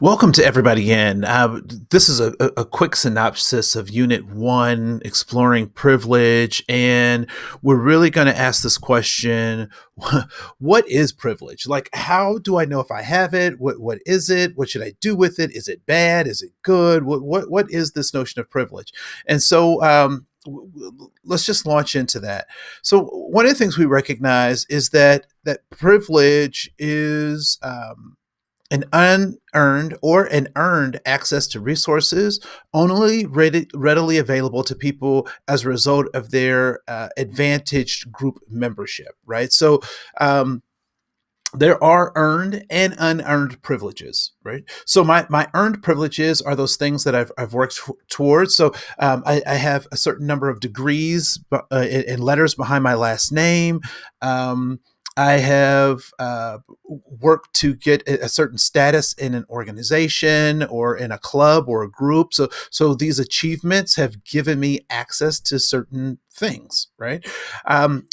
Welcome to everybody in. This is a quick synopsis of Unit 1, Exploring Privilege. And we're really going to ask this question: what is privilege? Like, how do I know if I have it? What is it? What should I do with it? Is it bad? Is it good? What is this notion of privilege? And so, let's just launch into that. So, one of the things we recognize is that privilege is an unearned or an earned access to resources only readily available to people as a result of their advantaged group membership, right? So, there are earned and unearned privileges, right? So my earned privileges are those things that I've worked towards. So I have a certain number of degrees and letters behind my last name. I have worked to get a certain status in an organization or in a club or a group. So these achievements have given me access to certain things, right?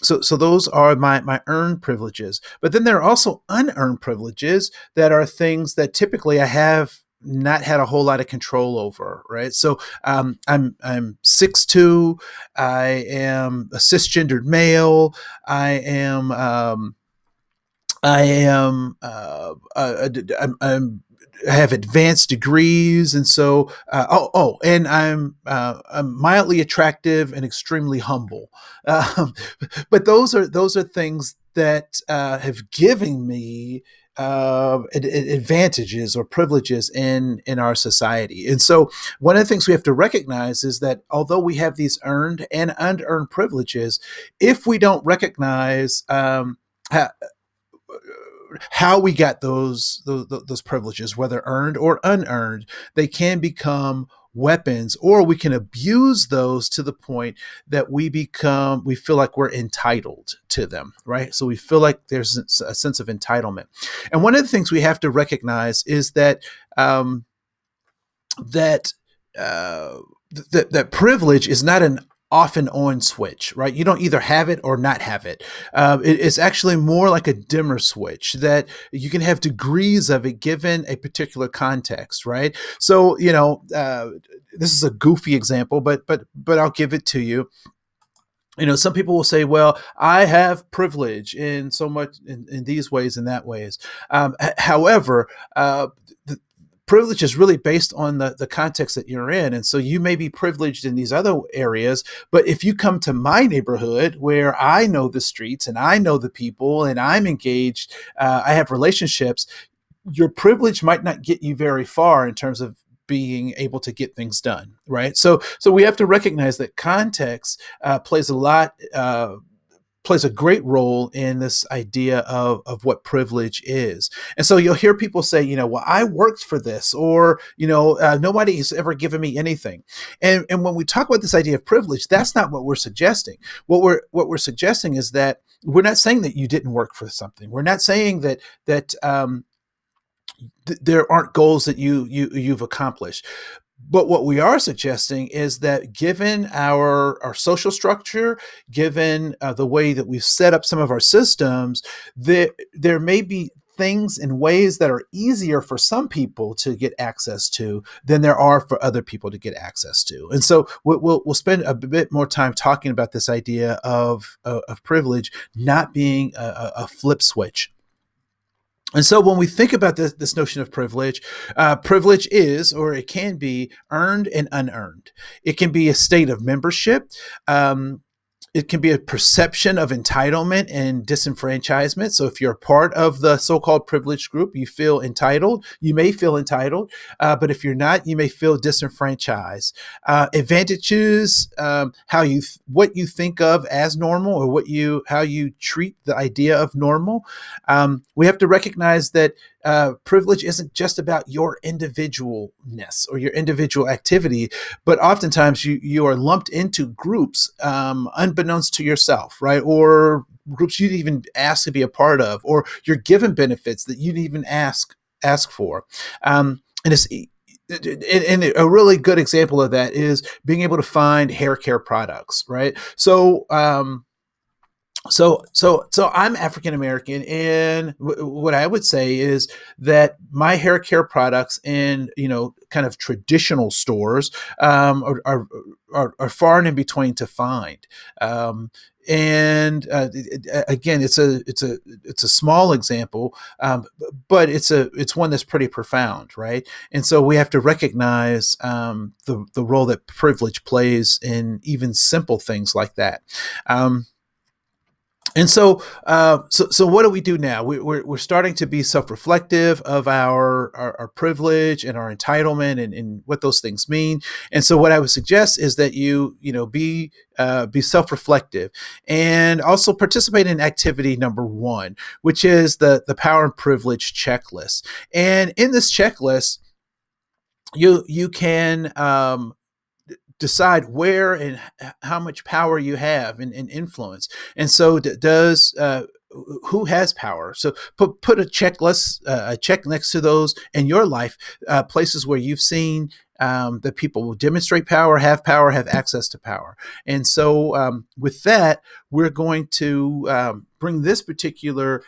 So those are my earned privileges. But then there are also unearned privileges that are things that typically I have not had a whole lot of control over, right? So I'm 6'2", I am a cisgendered male, I am I am I have advanced degrees, and so and I'm mildly attractive and extremely humble. Um, but those are things that have given me advantages or privileges in our society. And so one of the things we have to recognize is that although we have these earned and unearned privileges, if we don't recognize how we got those privileges, whether earned or unearned, they can become weapons, or we can abuse those to the point that we feel like we're entitled to them, right? So we feel like there's a sense of entitlement. And one of the things we have to recognize is that that that privilege is not an off and on switch, right? You don't either have it or not have it. It's actually more like a dimmer switch that you can have degrees of it given a particular context, right? So, this is a goofy example, but I'll give it to you. Some people will say, well, I have privilege in so much in these ways and that ways. However, the privilege is really based on the context that you're in. And so you may be privileged in these other areas, but if you come to my neighborhood where I know the streets and I know the people and I'm engaged, I have relationships, your privilege might not get you very far in terms of being able to get things done, right? So we have to recognize that context plays a great role in this idea of what privilege is. And so you'll hear people say, well, I worked for this, or nobody's ever given me anything. And when we talk about this idea of privilege, that's not what we're suggesting. What we're suggesting is that we're not saying that you didn't work for something. We're not saying that there aren't goals that you've accomplished. But what we are suggesting is that given our social structure, given the way that we've set up some of our systems, there may be things and ways that are easier for some people to get access to than there are for other people to get access to. And so we'll spend a bit more time talking about this idea of privilege not being a flip switch. And so when we think about this notion of privilege, privilege is, or it can be, earned and unearned. It can be a state of membership. It can be a perception of entitlement and disenfranchisement. So if you're a part of the so-called privileged group, you feel entitled. You may feel entitled, but if you're not, you may feel disenfranchised. Advantages, what you think of as normal, or how you treat the idea of normal. We have to recognize that privilege isn't just about your individualness or your individual activity, but oftentimes you are lumped into groups unbeknownst to yourself, right? Or groups you didn't even ask to be a part of, or you're given benefits that you didn't even ask for. And a really good example of that is being able to find hair care products, right? So So I'm African American, and what I would say is that my hair care products in kind of traditional stores are far and in between to find. Um, and again, it's a small example, but it's one that's pretty profound, right? And so we have to recognize the role that privilege plays in even simple things like that. Um, and so what do we do now? We're starting to be self-reflective of our privilege and our entitlement and what those things mean. And so what I would suggest is that be self-reflective and also participate in activity number one, which is the power and privilege checklist. And in this checklist, you can decide where and how much power you have and influence. And so does who has power? So put a checklist, a check next to those in your life, places where you've seen that people will demonstrate power, have access to power. And so with that, we're going to bring this particular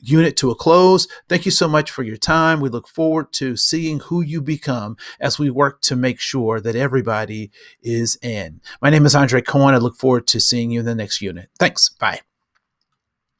unit to a close. Thank you so much for your time. We look forward to seeing who you become as we work to make sure that everybody is in. My name is Andre Koen. I look forward to seeing you in the next unit. Thanks. Bye.